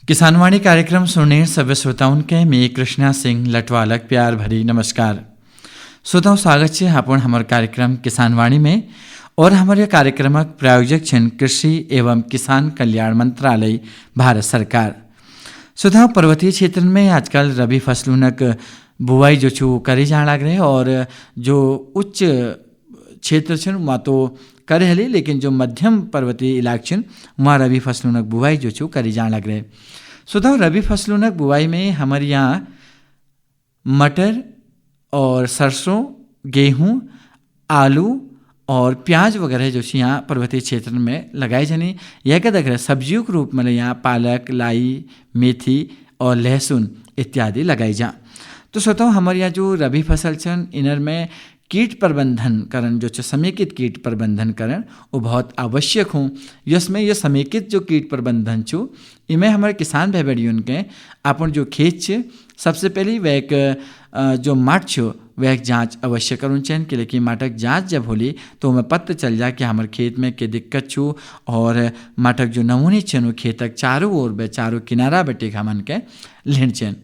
किसानवाणी कार्यक्रम सुनने सभी श्रोताओं के मैं कृष्णा सिंह लटवालक प्यार भरी नमस्कार। श्रोताओं, स्वागत है अपन हमारे कार्यक्रम किसानवाणी में और हमारे कार्यक्रमक प्रायोजक छन कृषि एवं किसान कल्याण मंत्रालय भारत सरकार। श्रोताओं, पर्वतीय क्षेत्र में आजकल रबी फसलों बुआई जो छू करी जाने लग रहे और जो उच्च क्षेत्र छन वहाँ तो करे हली, लेकिन जो मध्यम पर्वतीय इलाक छन वहाँ रबी फसलों बुआई जो छू करी जाने लग रहे। श्रोताओं, रबी फसलों बुआई में हमारे यहाँ मटर और सरसों, गेहूँ, आलू और प्याज वगैरह जो यहाँ पर्वतीय क्षेत्र में लगाए जानी। यह क्या देख रहे सब्जियों के रूप में यहाँ पालक, लाई, मेथी और लहसुन इत्यादि लगाई जा। तो श्रोताओं, हमारे यहाँ जो रबी फसल छन इनर में कीट प्रबंधन करण जो समेकित कीट प्रबंधन करण वो बहुत आवश्यक हूँ। इसमें यह समेकित जो कीट प्रबंधन छू इमें हमारे किसान भाई बहन के अपन जो खेत छे सबसे पहले वह एक जो माट छो वह एक जाँच अवश्य करूँ चाहिए कि लेकिन माटक जाँच जब होली तो हमें पता चल जाए कि हमारे खेत में के दिक्कत छू और माटक जो नमूने छन खेतक चारों ओर बे चारों किनारा बटे हमन के लेन चैन।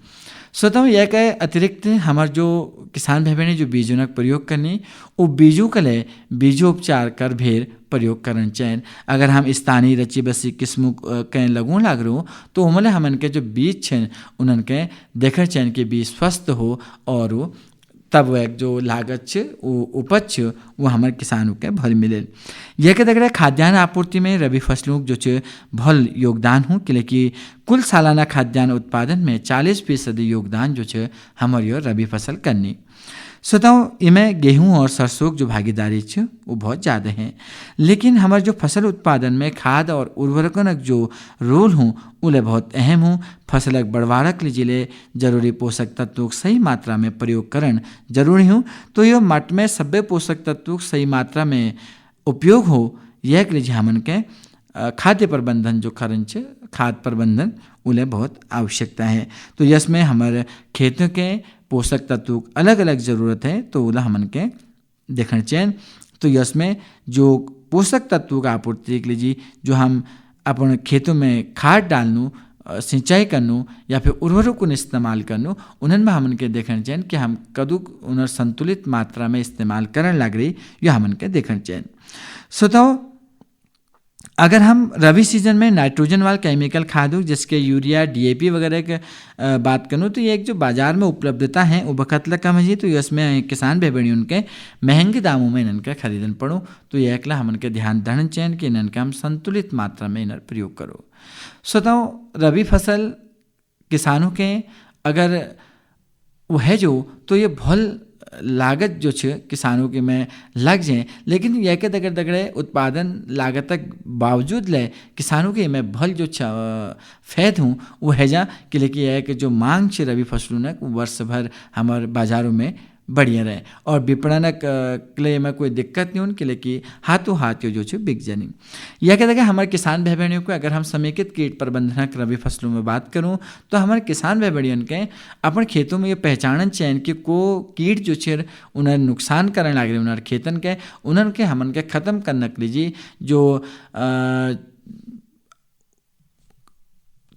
श्रोताओं, यह के अतिरिक्त हमारे जो किसान भाई बहन जो बीजों का प्रयोग करनी वो बीजों के लिए बीजोपचार कर भेर प्रयोग करन चैन। अगर हम स्थानीय रची बसी किस्मों के लगू लाग रो तो हमले हमन के जो बीज छन उनन के देखर चैन के बीज स्वस्थ हो और वो तब वह जो लागत छ वो उपज छ वो हमारे किसानों के भल मिले। यह के देख खाद्यान्न आपूर्ति में रबी फसलों जो छ भल योगदान हो कि कुल सालाना खाद्यान्न उत्पादन में 40% योगदान जो छ हमारे यो रबी फसल करनी। श्रोताओं, इमें गेहूं और सरसों जो भागीदारी छ वो बहुत ज़्यादा है, लेकिन हमारे जो फसल उत्पादन में खाद और उर्वरकन जो रोल हूँ उले बहुत अहम हूँ। फसलक बढ़वारक लीजिए जरूरी पोषक तत्वों सही मात्रा में प्रयोग करण जरूरी हूँ। तो यह मट में सभ्य पोषक तत्वों सही मात्रा में उपयोग हो यह लीजिए हमन के खाद्य प्रबंधन जो करन छ खाद प्रबंधन उले बहुत आवश्यकता है। तो इसमें हमारे खेतों के पोषक तत्वों अलग अलग ज़रूरत है तो उला हमन के देखना चाहिए। तो इसमें जो पोषक तत्वों का आपूर्ति के लिए जो हम अपन खेतों में खाद डालनू, सिंचाई करनू या फिर उर्वरकों इस्तेमाल करनू उन्हें हमन के देखना चाहिए कि हम कदू उन्हें संतुलित मात्रा में इस्तेमाल करने लग रही यह हमन के देखना चाहिए। श्रोताओं, अगर हम रबी सीजन में नाइट्रोजन वाले केमिकल खाद जिसके यूरिया, डीएपी वगैरह के बात करूँ तो ये एक जो बाज़ार में उपलब्धता है वो बखतला कम है जी। तो इसमें किसान भाई बहन उनके महंगे दामों में इनका खरीदन पड़ो तो यह एकला हमन के ध्यान धरन चाहिए कि इनका हम संतुलित मात्रा में इनर प्रयोग करो। श्रोताओं, रबी फसल किसानों के अगर वो है जो तो ये भल लागत जो छ किसानों के में लग जाए, लेकिन यह के दगड़ दगड़े उत्पादन लागतक बावजूद ले किसानों के में भल जो फैद हूँ वो है जा कि लेकिन यह कि जो मांग छ रबी फसलों न वर्ष भर हमारे बाज़ारों में बढ़िया रहे और विपणनक के लिए में कोई दिक्कत नहीं उनके लिए कि हाथों हाथ जो छ बिक जानी। यह कहते हैं हमारे किसान भाई बहनों को अगर हम समेकित कीट प्रबंधन रबी फसलों में बात करूं तो हमारे किसान भाई बहन के अपन खेतों में ये पहचानन चाहिए कि को कीट जो छेर उन्हें नुकसान करने लग रहे उन्हें खेतन के उन्हन के हमन के ख़त्म करने के लिए जो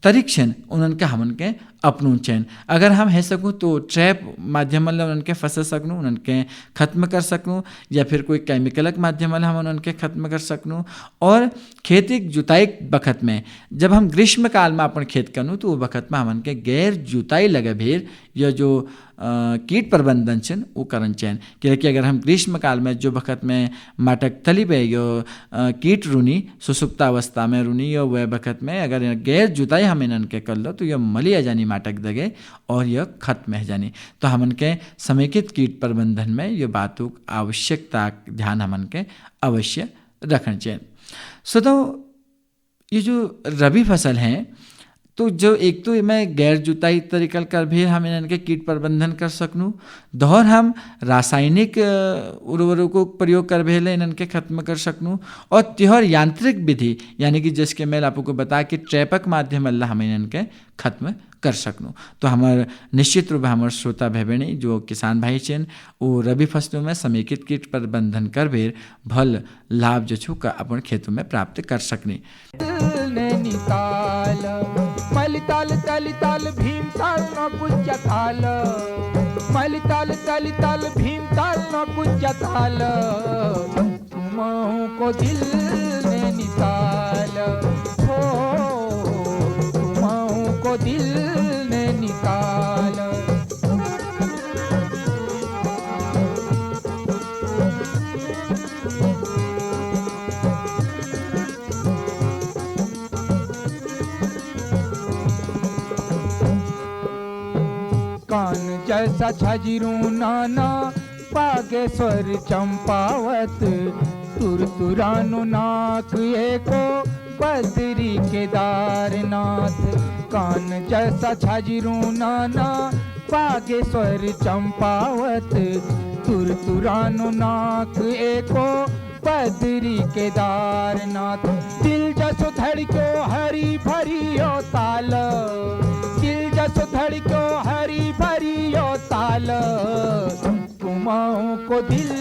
तरीक्षण उनके हमन के अपनू चैन। अगर हम है सकूँ तो ट्रैप माध्यम उनके फंस सकूँ उनके ख़त्म कर सकूँ या फिर कोई केमिकलक माध्यम हम उनके ख़त्म कर सकूँ। और खेती जुताई बखत में जब हम ग्रीष्म काल में अपन खेत करूँ तो वो बखत में हमन के गैर जुताई लगे भेर या जो कीट प्रबंधन छन वो करन चैन क्योंकि अगर हम ग्रीष्म काल में जो बखत में माटक तली पे यो कीट रूनी सुसुप्तावस्था में रूनी या वह बखत में अगर गैर जुताई हम इनके कर लो तो यह मलिया जानी माटक दगे और यह खत्म है जानी। तो हमन के समेकित कीट प्रबंधन में ये बातों आवश्यकता ध्यान हमन के अवश्य रखना चाहिए। सो तो ये जो रबी फसल है तो जो एक तो मैं गैर जुताई तरीका कर भी हम इनके कीट प्रबंधन कर सकूँ दौर हम रासायनिक उर्वरकों को प्रयोग कर भेले इनके खत्म कर सकूँ और त्योहार यांत्रिक विधि यानी कि जिसके मैं आपको बता कि ट्रैपक माध्यम अल्लाह हम इनके खत्म कर सकूँ। तो हमारे निश्चित रूप हमारे श्रोता भाई बहनी जो किसान भाई चेन वो रबी फसलों में समेकित कीट प्रबंधन कर भेर भल लाभ जो छुका अपन खेतों में प्राप्त कर सकनी। मलिताल भीमताल न कुंजताल मलिताल तलिताल भीमताल न कुंजताल तुमहु को दिल ने निकाल हो तुमहु को दिल ने निकाल। कान जैसा छजिरू नाना बागेश्वर चंपावत तुरतुरानु नाक एको बद्री केदारनाथ। कान जैसा छजिरू नाना बागेश्वर चंपावत तुरतुरानु नाक एको बद्री केदारनाथ। दिल जसो धड़को हरी भरी ओ ताल दिल जसो धड़को हरी भरी ओ ताल तुमहु को दिल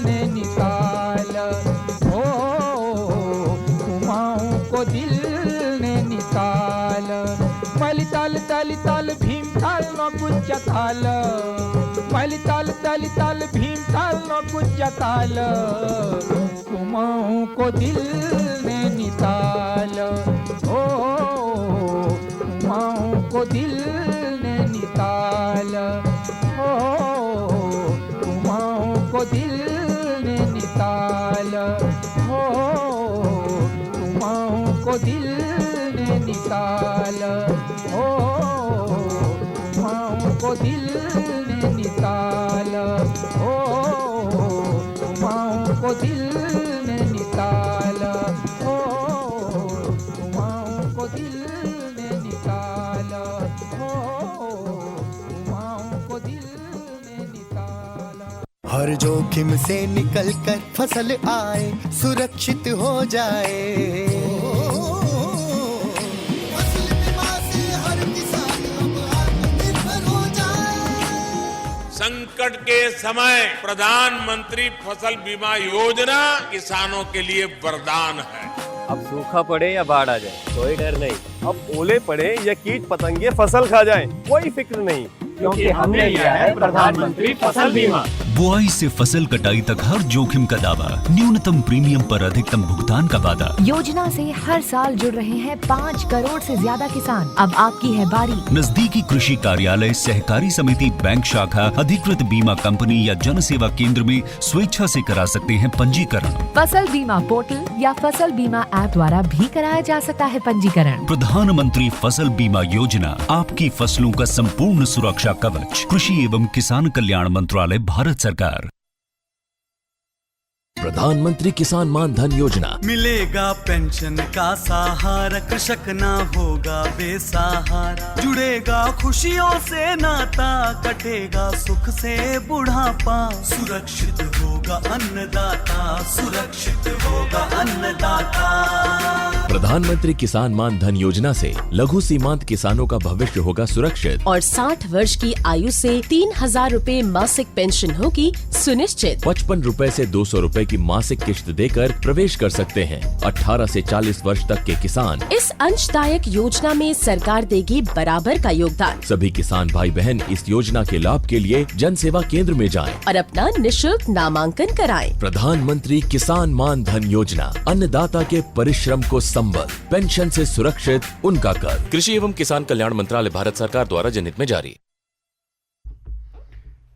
ने निकाल हो तुमहु को दिल ने निकाल। मलिताल तलिताल भीमताल न कुंजताल मलिताल तलिताल भीमताल न कुंजताल तुमहु को दिल ने निकाल हो तुमहु को दिल ने निकाल हो तुमहु को दिल ने निकाल हो तुमहु को दिल ने निकाल हो तुमहु को दिल ने निकाल हो तुमहु को दिल ने निकाल हो तुमहु को दिल ने निकाल हो तुमहु को दिल ने निकाल। हर जोखिम से निकल कर फसल आए सुरक्षित हो जाए। फसल बीमा से हर किसान अब आत्मनिर्भर हो जाए। संकट के समय प्रधानमंत्री फसल बीमा योजना किसानों के लिए वरदान है। अब सूखा पड़े या बाढ़ आ जाए कोई डर नहीं। अब ओले पड़े या कीट पतंगे फसल खा जाए कोई फिक्र नहीं, क्योंकि हमने लिया है प्रधानमंत्री फसल बीमा। बुआई से फसल कटाई तक हर जोखिम का दावा, न्यूनतम प्रीमियम पर अधिकतम भुगतान का वादा। योजना से हर साल जुड़ रहे हैं 5 करोड़ से ज्यादा किसान। अब आपकी है बारी। नजदीकी कृषि कार्यालय, सहकारी समिति, बैंक शाखा, अधिकृत बीमा कंपनी या जन सेवा केंद्र में स्वेच्छा से करा सकते हैं पंजीकरण। फसल बीमा पोर्टल या फसल बीमा ऐप द्वारा भी कराया जा सकता है पंजीकरण। प्रधानमंत्री फसल बीमा योजना, आपकी फसलों का संपूर्ण सुरक्षा कवच। कृषि एवं किसान कल्याण मंत्रालय, भारत सरकार। प्रधानमंत्री किसान मान धन योजना। मिलेगा पेंशन का सहारा, कृषक ना होगा बेसहारा। जुड़ेगा खुशियों से नाता, कटेगा सुख से बुढ़ापा। सुरक्षित होगा अन्नदाता, सुरक्षित होगा अन्नदाता। प्रधानमंत्री किसान मान धन योजना से लघु सीमांत किसानों का भविष्य होगा सुरक्षित। और 60 वर्ष की आयु से 3,000 रूपए मासिक पेंशन होगी सुनिश्चित। 55 रूपए से 200 रूपए की मासिक किश्त देकर प्रवेश कर सकते हैं। 18 से 40 वर्ष तक के किसान इस अंशदायक योजना में सरकार देगी बराबर का योगदान। सभी किसान भाई बहन इस योजना के लाभ के लिए जन सेवा केंद्र में जाएं और अपना निशुल्क नामांकन कराएं। प्रधानमंत्री किसान मान धन योजना, अन्नदाता के परिश्रम को संबल, पेंशन से सुरक्षित उनका कर। कृषि एवं किसान कल्याण मंत्रालय, भारत सरकार द्वारा जनहित में जारी।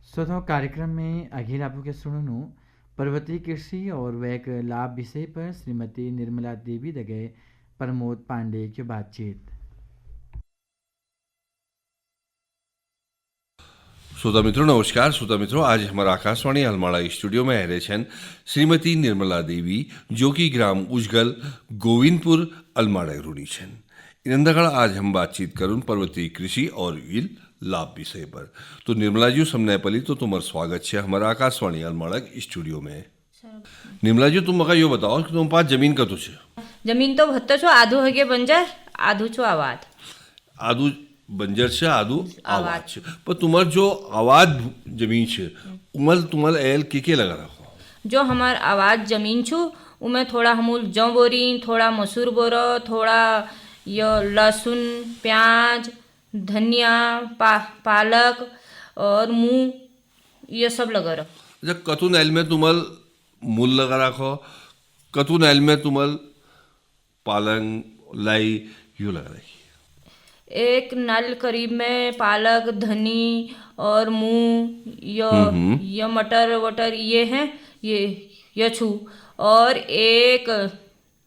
श्रोताओं, कार्यक्रम में अघिल आपू के सुननु पर्वतीय कृषि और वैक लाभ विषय पर श्रीमती निर्मला देवी दगे प्रमोद पांडे की बातचीत। श्रोता मित्रों नमस्कार। श्रोता मित्रों, आज हमारा आकाशवाणी अलमाड़ा स्टूडियो में रहे छन श्रीमती निर्मला देवी, जो कि ग्राम उजगल गोविंदपुर अलमाड़ा रूनी छन। इनंदगढ़ आज हम बातचीत करूँ पर्वतीय कृषि और विल लाभ विषय पर। तो निर्मला जी समझने पली तो तुम्हार स्वागत है हमारा आकाशवाणी अलमाड़ा स्टूडियो में। निर्मला जी, तुम मका यो बताओ कि तुम पास जमीन कतो छे? जमीन तो भत्तो छो, आधू हगे बंजर, आधू छो आवाद। आधू बंजर से आधू आवाद छे। पर तुम्हार जो आवाद जमीन छे उमल तुम्हार एल के लगा रखो? जो हमार आवाज जमीन छू उमें थोड़ा हमूल जौ बोरी, थोड़ा मसूर बोरो, थोड़ा यो लहसुन, प्याज, धनिया पालक और मूंग ये सब लगा रहा। अच्छा कतून एल में तुम्हाल मूल लगा रखो, कतून एल में तुम्हाल पालंग लाई यू लगा रखी। एक नाल करीब में पालक धनी और मूंग या मटर वटर ये हैं, ये छू। और एक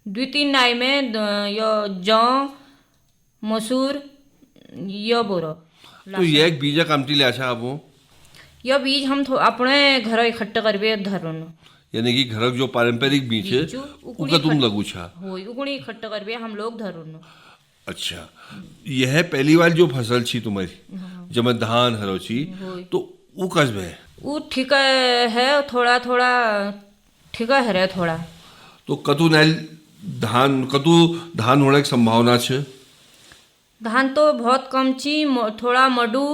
2-3 नाई में यो जौ मसूर यो बोरो। तो ये एक बीजा कामटी ले अच्छा आप यह बीज हम अपने घर इकट्ठा करबे धरन, यानी कि घर जो पारंपरिक बीज है उनका तुम लगू छा होई उगुणी इकट्ठा करबे हम लोग धरन। अच्छा यह पहली बार जो फसल छी तुम्हारी जब धान हरो छी तो वो कस्बे है वो ठीक है थोड़ा थोड़ा ठीक है रे थोड़ा। तो कतू नैल कतू धान होने की संभावना छे? धान तो बहुत कम छी, थोड़ा मडू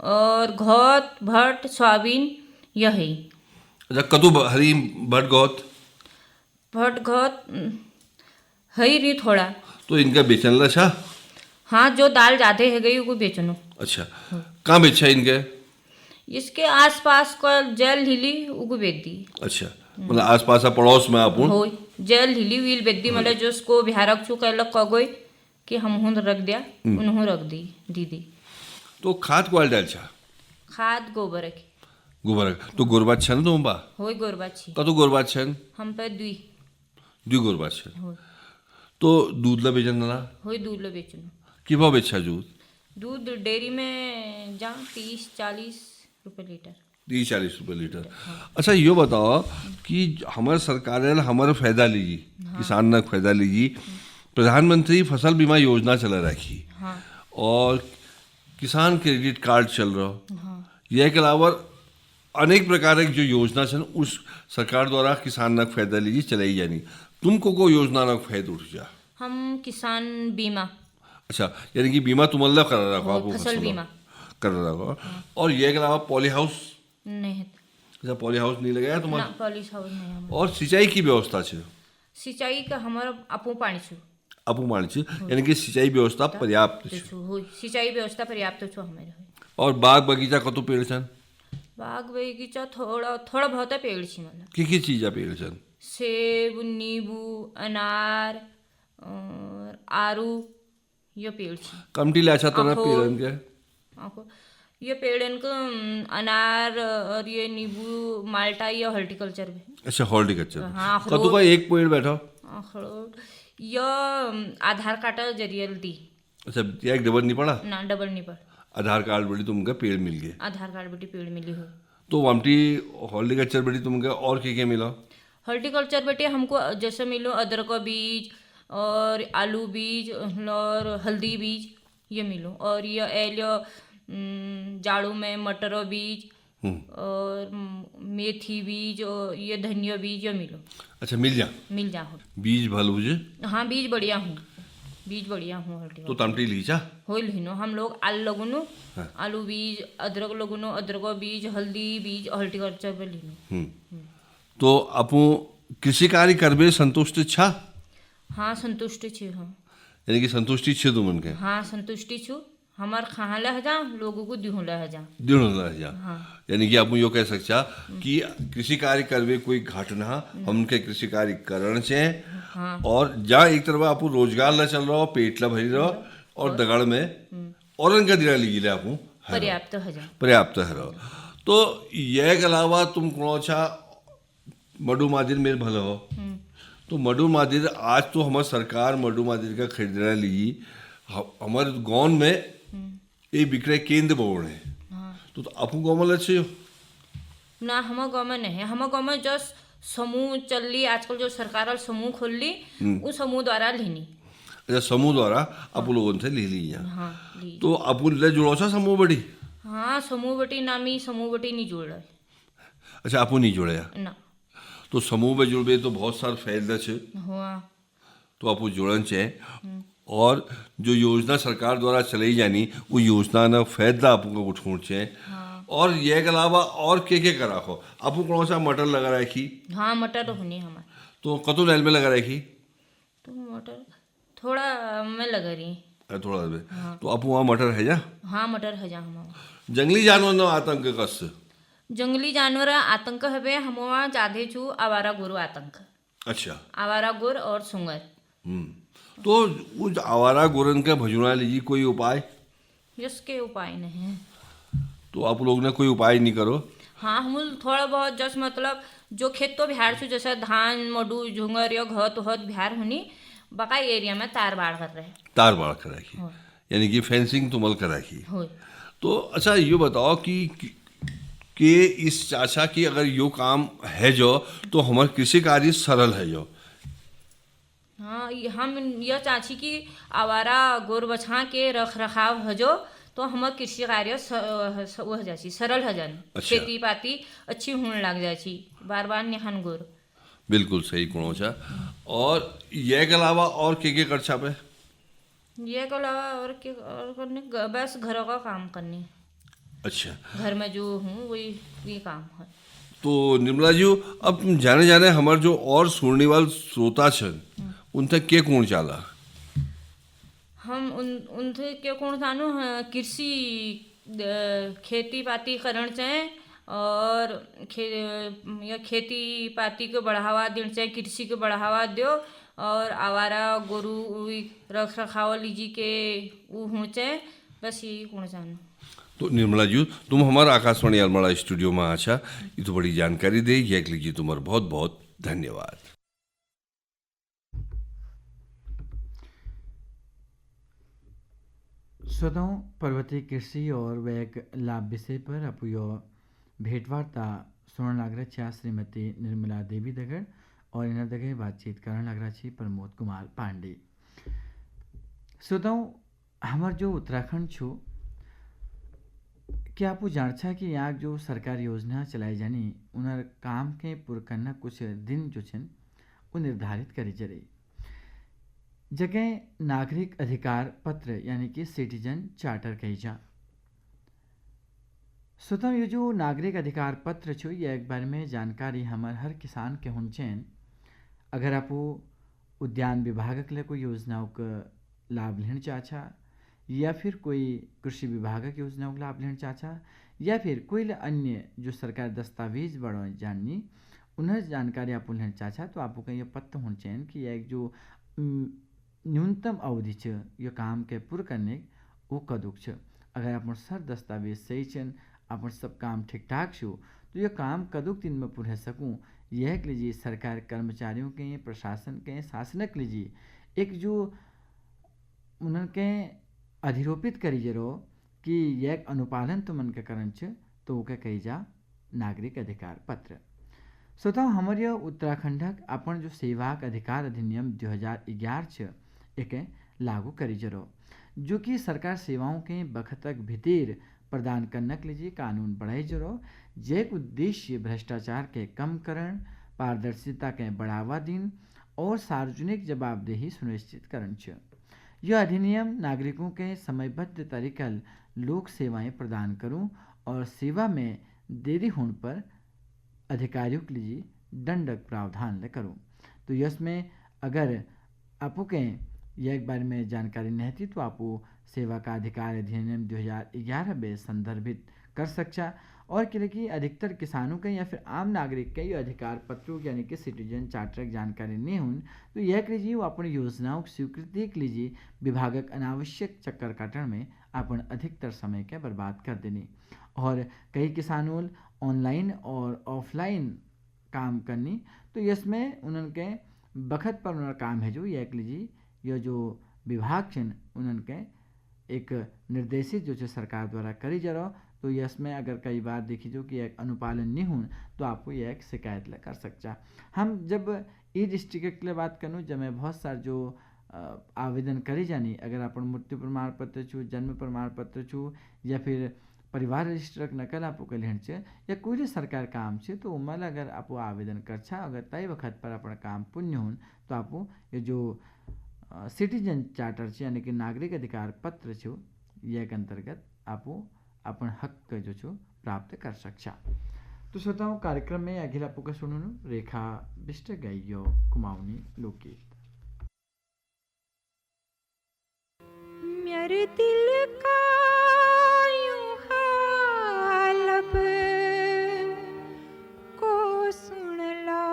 और घोत भट सोयाबीन यही। अच्छा कतू हरी भट घोत हई रही थोड़ा। तो इनका बेचन ला छा? हाँ जो दाल जाते है गई वो बेचनो। अच्छा कहाँ बेचा इनके? इसके आसपास का जेल हिली उगो बेच दी। अच्छा मतलब आसपास पड़ोस में आप हो जेल हिली व्हील बेच दी, मतलब जो उसको बिहारक चु कहलक कगोई कि हम हुन रख दिया उन्हों रख दी दीदी। तो खाद को डाल छा? खाद गोबर की। गोबर तो गोरबात छन तुम बा? होई गोरबात छी। कतो गोरबात छन? हम पे दुई गोरबात छन। तो दूध ला बेचन ना? होई दूध ला बेचनो। कि भाव बेचा दूध डेयरी में जा 30-40 रुपए लीटर। 30-40 रुपए लीटर। अच्छा ये बताओ कि हमारे सरकार ने हमारा फायदा लीजिए, किसान ने फायदा लीजिए, प्रधानमंत्री फसल बीमा योजना चला रखी और किसान क्रेडिट कार्ड चल रहा। यह के अलावा अनेक प्रकार की जो योजना है उस सरकार द्वारा किसान ने फायदा लीजिए चलाई जानी। तुमको को योजना ना फायदा उठ जा? हम किसान बीमा। अच्छा यानी कि बीमा तुम अल्लाह कर रखो आप फसल बीमा कर रखो। और ये के अलावा पॉली हाउस नहीं? अच्छा पॉली हाउस नहीं लगाया तुम्हारा? पॉली हाउस नहीं। और सिंचाई की व्यवस्था है? सिंचाई का हमारा अपू पानी छू। अपू पानी छू यानी कि सिंचाई व्यवस्था पर्याप्त छू। सिंचाई व्यवस्था पर्याप्त छू हमारे। और बाग बगीचा कतो पेड़ छन? बाग बगीचा थोड़ा थोड़ा बहुत पेड़ छी, मतलब की चीज पेड़ छन? सेब नींबू अनार और आरू ये पेड़ छी। कमटी ले अच्छा तो ना पेड़न के ये पेड़न को अनार और ये नींबू माल्टा ये हॉर्टिकल्चर में। अच्छा हॉर्टिकल्चर। हाँ कतो का एक पेड़ बैठो? ये आधार कार्ड जरिए दी। अच्छा एक डबल नहीं पड़ा ना? डबल नहीं पड़ा। आधार कार्ड बड़ी तुमका पेड़ मिल गए? आधार कार्ड बड़ी पेड़ मिली हो। तो वमटी हॉर्टिकल्चर बड़ी तुमका और क्या मिला? हॉर्टिकल्चर बेटे हमको जैसे मिलो अदरक का बीज और आलू बीज और हल्दी बीज ये मिलो, और ये एलियो जाड़ू में मटर बीज और मेथी बीज और ये धनिया बीज ये मिलो। अच्छा मिल जा बीज भलो जे? हाँ बीज बढ़िया हूँ, बीज बढ़िया हूँ। तो तमटी लीचा हो लिनो हम लोग आलू लगुनो आलू बीज, अदरक लगुनो अदरक बीज, हल्दी बीज हॉर्टिकल्चर पे लिनो। तो अपू कृषि कार्य करबे संतुष्ट छा? हाँ संतुष्ट छी। हाँ यानी कि संतुष्टि छे तुमन के? हाँ संतुष्टि छु। हमार खाहाँ ले जा लोगों को दिहूँ ले जा हाँ। यानी कि आप यो कह सकता कि कृषि कार्य करबे कोई घाटना हमके कृषि कार्य करण से और जहाँ एक तरफ आप रोजगार ला चल रहा हो, पेट ला भरी रहो और दगड़ में और इनका दिना लीजिए आप पर्याप्त है रहो। तो यह के अलावा तुम कौन सा मडू मादिर मेरे भले हो? तो मडू मादिर आज तो हमारी सरकार मडू मादिर का खरीदना ली हमारे गाँव में एक विक्रय केंद्र बोर्ड है। तो आपको गाँव में अच्छे हो ना? हमारे गाँव में नहीं है। हमारे गाँव में जो समूह चल ली आजकल, जो सरकार समूह खोल ली उस समूह द्वारा लेनी। अच्छा समूह द्वारा आप लोगों से ले ली हाँ, तो आप जुड़ो सा समूह बड़ी? हाँ समूह बटी नामी समूह बटी नहीं जुड़ रहा। अच्छा आपू नहीं जुड़े ना? तो समूह में जुड़बे तो बहुत सारा फायदा है तो आपको जुड़न चाहिए। और जो योजना सरकार द्वारा चलाई जानी वो योजना ना फायदा आपको उठाना चाहिए। और ये के अलावा और क्या करा हो? आपको कौन सा मटर लगा रखी? हाँ मटर होनी हमारे। तो कतो नैल में लगा रखी? तो मटर थोड़ा में लगा रही। थोड़ा देर तो आप वहाँ मटर है जा हाँ मटर है जा हम जंगली जानवर नो आतंक कस जंगली जानवर आतंक हवे हम वहाँ जादे छू आवारा गुरु आतंक अच्छा आवारा गुर और सुंगर तो उस आवारा गोरन के भजुना लीजिए कोई उपाय जिसके उपाय नहीं तो आप लोग ने कोई उपाय नहीं करो हाँ हम थोड़ा बहुत जस मतलब जो खेत तो बिहार छू जैसे धान मडू झुंगर या घत वहत बिहार होनी बकाई एरिया में तार बाढ़ कर रहे तार बाढ़ कर रखी यानी कि फेंसिंग तुमल कर रखी तो अच्छा ये बताओ कि इस चाचा की अगर यो काम है जो तो हमारे कृषि कार्य सरल है जो हाँ हम यह चाची की आवारा गोर बछा के रख रखाव है जो तो हमार कृषि कार्य हो जाची सरल हो जान खेती पाती अच्छी होने लग जाची बार बार निहान गोर बिल्कुल सही गुणों चा और ये के अलावा और के कर छापे ये के अलावा और करने बस घरों का काम करनी अच्छा घर में जो हूँ वही काम है तो निर्मला जी अब तुम जाने हमारे जो और सुनने वाले श्रोता छन उन तक के कौन चाला हम उनसे के कौन जानो कृषि खेती पाती करण चाहे और खेती पाती को बढ़ावा देना चाहे कृषि को बढ़ावा दो और आवारा गोरू रख रखाव लीजी के वो हो चाहे बस यही कौन जानो तो निर्मला जी तुम हमारा आकाशवाणी अलमाड़ा स्टूडियो में आछा ये तो बड़ी जानकारी दे ये के लिए तुम्हारा बहुत बहुत धन्यवाद। स्वतः पर्वतीय कृषि और वैक लाभ विषय पर अपुयो भेंटवार्ता सुनने लग रहा श्रीमती निर्मला देवी दगड़ और इन दगे बातचीत करने लग रहा प्रमोद कुमार पांडे। स्वतः हमार जो उत्तराखंड छो क्या आपको जान कि यहाँ जो सरकारी योजना चलाई जानी उनर काम के पूरा करना कुछ दिन जो छन वो निर्धारित करी जरे जगह नागरिक अधिकार पत्र यानी कि सिटीजन चार्टर कही जा। स्वतः ये जो नागरिक अधिकार पत्र छो ये एक बार में जानकारी हमार हर किसान के होंचेन अगर आप उद्यान विभाग के लिए कोई योजनाओं का लाभ लेना चाचा या फिर कोई कृषि विभाग की योजनाओं का लाभ लेना चाचा या फिर कोई अन्य जो सरकार दस्तावेज बड़ा जाननी उन्हें जानकारी आप लेना चाचा तो आपको ये पता होना चाहिए कि एक जो न्यूनतम अवधि छ यो काम के पूरा करने वो कदुक छ अगर आप सर दस्तावेज सही छन आप सब काम ठीक ठाक छो तो ये काम कदुक दिन में पूरा सकूँ यह के लीजिए सरकार कर्मचारियों के प्रशासन के शासनक लीजिए एक जो उनके अधिरोपित करी जरो कि यह अनुपालन तो मन के करण छ तो क्या कही जा नागरिक अधिकार पत्र। स्वतः हमारे उत्तराखंडक अपन जो सेवाक अधिकार अधिनियम 2011 छ एक लागू करी जरो जो कि सरकार सेवाओं के बखतक भीतर प्रदान करने के लिए कानून बढ़ाई जरो जैक उद्देश्य भ्रष्टाचार के कम करण पारदर्शिता के बढ़ावा दिन और सार्वजनिक जवाबदेही सुनिश्चित करण छ। यह अधिनियम नागरिकों के समयबद्ध तरीका लोक सेवाएं प्रदान करूं और सेवा में देरी होने पर अधिकारियों के लिए दंडक प्रावधान करूं। तो इसमें अगर आपको कहें यह एक बार में जानकारी नहीं थी तो आप सेवा का अधिकार अधिनियम 2011 में संदर्भित कर सकता और कि अधिकतर किसानों के या फिर आम नागरिक के ये अधिकार पत्रों यानी कि सिटीजन चार्टर की जानकारी नहीं हुई तो यह के लीजिए वो अपनी योजनाओं की स्वीकृति के लीजिए विभागक अनावश्यक चक्कर काटन में अपन अधिकतर समय के बर्बाद कर देनी और कई किसानों ऑनलाइन और ऑफलाइन काम करनी तो इसमें उनके बखत पर उनका काम है जो यह लीजिए यह जो विभाग छन उनके एक निर्देशित जो सरकार द्वारा करी जा रहा तो इसमें अगर कई बार देखी जो कि एक अनुपालन नहीं हो तो आपको यह एक शिकायत कर सकता। हम जब ई डिस्ट्रिक्ट के लिए बात करूँ जब मैं बहुत सारे जो आवेदन करी जानी अगर अपन मृत्यु प्रमाण पत्र छू जन्म प्रमाण पत्र छू या फिर परिवार रजिस्टर नकल आपको लेन छे या कोई भी सरकार काम छे तो उमल अगर आप आवेदन कर छा अगर तय वक्त पर अपना काम पुण्य हो तो आप ये जो सिटीजन चार्टर छे यानी कि नागरिक अधिकार पत्र छो यह के अंतर्गत आप अपन हक जो छो प्राप्त कर सकता। तो श्रोताओं कार्यक्रम में अगिल आपको सुनो रेखा बिष्ट गयो कुमाऊनी लोकगीत। मेरे दिल का यूं हाल अब को सुन ला,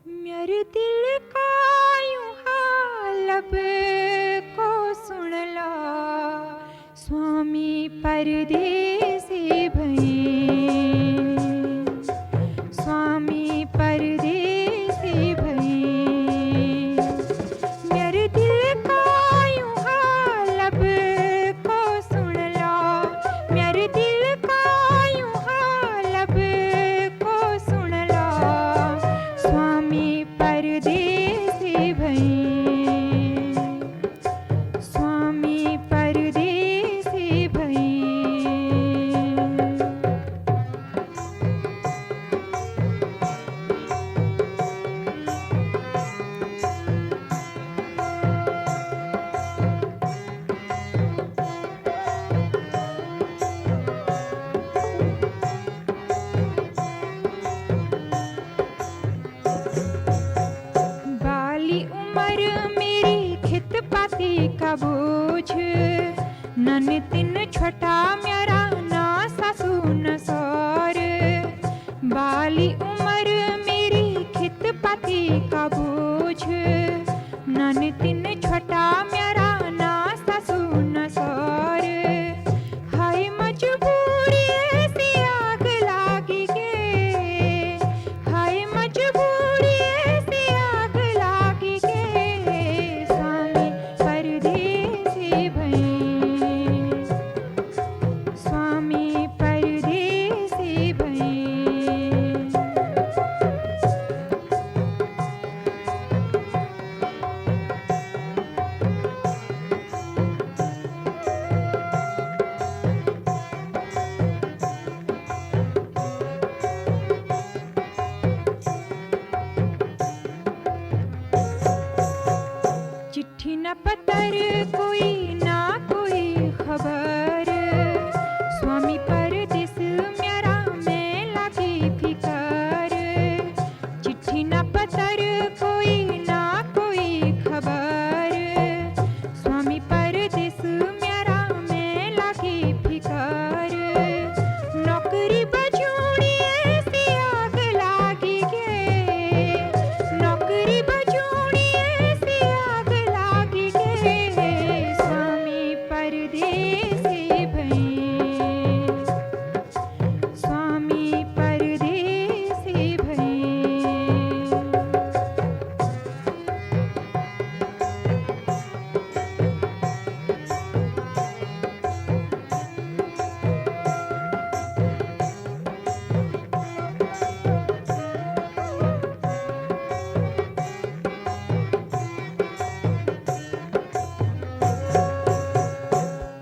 मेरे दिल का यूं हाल अब को सुन ला, स्वामी परदेसी भई, स्वामी परदेसी भई, मेरे दिल का यूं हाल अब को सुन ला, मेरे दिल का यूं हाल अब को सुन ला, स्वामी परदेसी भई, स्वामी परदेसी भई। बाली उम्र मेरी खित पाती का बोझ, नन तिन छोटा मेरा ना सासू न सौर, बाली उम्र मेरी खित पाती का बोझ, नन तिन छोटा मेरा ना सासू न सौर, हाय मजबूरी ऐसी आग लागी गे, हाय मजबूरी ऐसी आग लागी गे, स्वामी परदेसी भई, स्वामी परदेसी भई। चिट्ठी न पतर कोई ना कोई खबर, स्वामी परदेस मेरा में लागी फिकर, चिट्ठी न पतर कोई ना कोई खबर, स्वामी परदेस मेरा में लागी फिकर, नौकरी बजूड़ी ऐसी आग लागी गे, नौकरी बजूड़ी ऐसी आग लागी गे, स्वामी परदेसी भई, स्वामी परदेसी भई।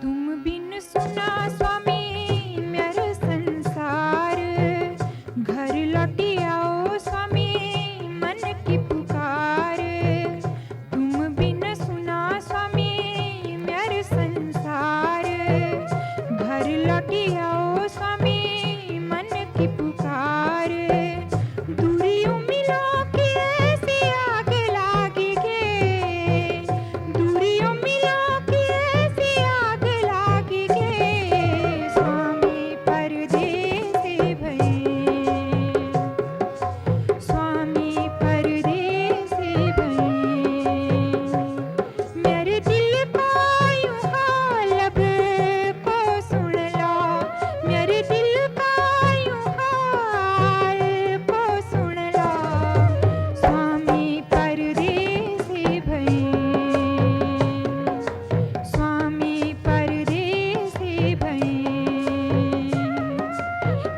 तुम बिन सुना स्वामी मेरा संसार, घर लौटी आओ स्वामी मन की पुकार, तुम बिन सुना स्वामी मेरा संसार, घर लौटी आओ स्वामी मन की पुकार, दूरियों मिलो की ऐसी आग लागी गे, दूरियों मिलो की ऐसी आग लागी गे, स्वामी परदेसी भई, स्वामी परदेसी भई, मेरे दिल का यूं हाल अब को सुन ला, मेरे दिल का यूं हाल को सुन ला, स्वामी परदेसी भई, स्वामी परदेसी भई,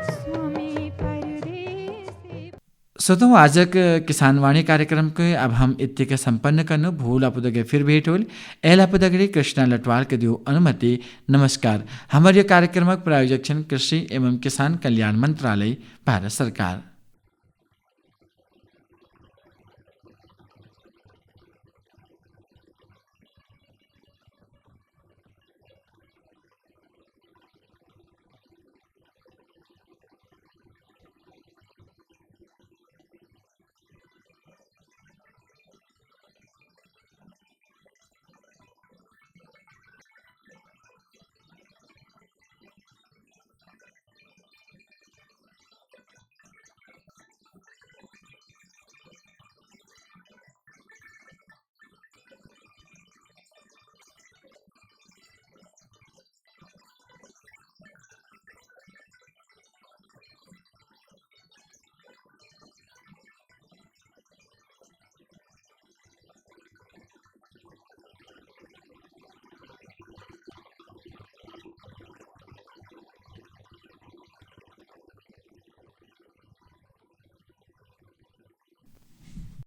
स्वामी परदेसी। श्रोताओं, आजक किसानवाणी कार्यक्रम के अब हम इत्ते के संपन्न करनो भूल आपदगे फिर भेंट होल एल आपदगड़ी कृष्णा लटवाल के दियो अनुमति। नमस्कार। हमारे कार्यक्रमक प्रायोजक छन कृषि एवं किसान कल्याण मंत्रालय, भारत सरकार।